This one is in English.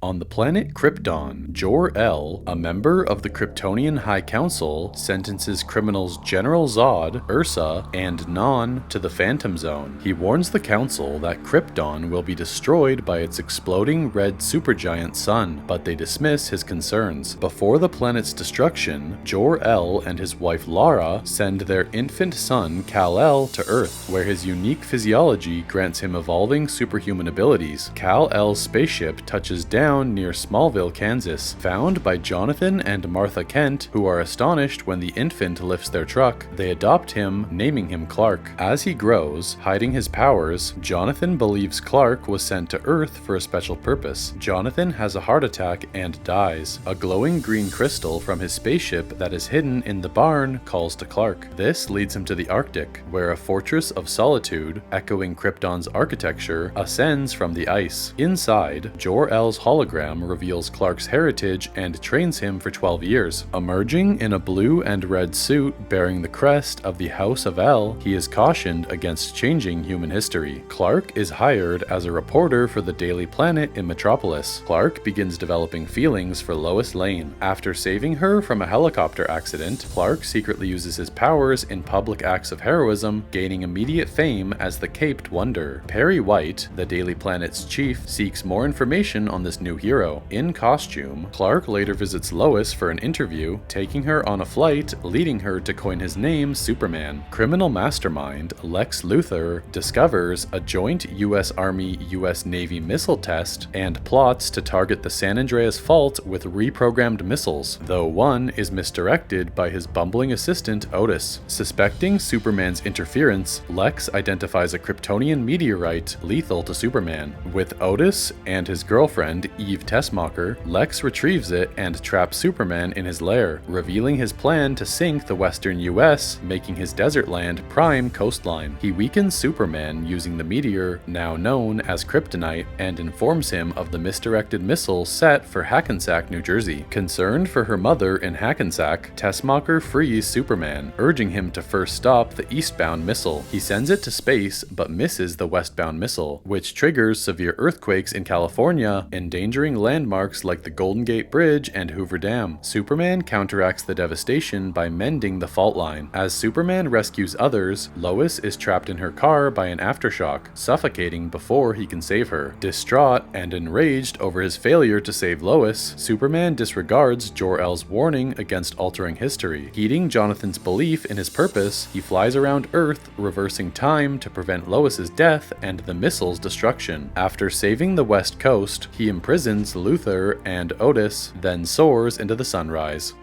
On the planet Krypton, Jor-El, a member of the Kryptonian High Council, sentences criminals General Zod, Ursa, and Non to the Phantom Zone. He warns the Council that Krypton will be destroyed by its exploding red supergiant sun, but they dismiss his concerns. Before the planet's destruction, Jor-El and his wife Lara send their infant son Kal-El to Earth, where his unique physiology grants him evolving superhuman abilities. Kal-El's spaceship touches down near Smallville, Kansas, found by Jonathan and Martha Kent, who are astonished when the infant lifts their truck. They adopt him, naming him Clark. As he grows, hiding his powers, Jonathan believes Clark was sent to Earth for a special purpose. Jonathan has a heart attack and dies. A glowing green crystal from his spaceship that is hidden in the barn calls to Clark. This leads him to the Arctic, where a fortress of solitude, echoing Krypton's architecture, ascends from the ice. Inside, Jor-El's hologram reveals Clark's heritage and trains him for 12 years. Emerging in a blue and red suit bearing the crest of the House of El, he is cautioned against changing human history. Clark is hired as a reporter for the Daily Planet in Metropolis. Clark begins developing feelings for Lois Lane. After saving her from a helicopter accident, Clark secretly uses his powers in public acts of heroism, gaining immediate fame as the Caped Wonder. Perry White, the Daily Planet's chief, seeks more information on this new hero. In costume, Clark later visits Lois for an interview, taking her on a flight, leading her to coin his name Superman. Criminal mastermind Lex Luthor discovers a joint US Army-US Navy missile test and plots to target the San Andreas Fault with reprogrammed missiles, though one is misdirected by his bumbling assistant Otis. Suspecting Superman's interference, Lex identifies a Kryptonian meteorite lethal to Superman. With Otis and his girlfriend Eve Tessmacher, Lex retrieves it and traps Superman in his lair, revealing his plan to sink the western US, making his desert land prime coastline. He weakens Superman using the meteor, now known as kryptonite, and informs him of the misdirected missile set for Hackensack, New Jersey. Concerned for her mother in Hackensack, Tessmacher frees Superman, urging him to first stop the eastbound missile. He sends it to space, but misses the westbound missile, which triggers severe earthquakes in California, endangering landmarks like the Golden Gate Bridge and Hoover Dam. Superman counteracts the devastation by mending the fault line. As Superman rescues others, Lois is trapped in her car by an aftershock, suffocating before he can save her. Distraught and enraged over his failure to save Lois, Superman disregards Jor-El's warning against altering history. Heeding Jonathan's belief in his purpose, he flies around Earth, reversing time to prevent Lois's death and the missile's destruction. After saving the West Coast, he imprisons Luthor and Otis, then soars into the sunrise.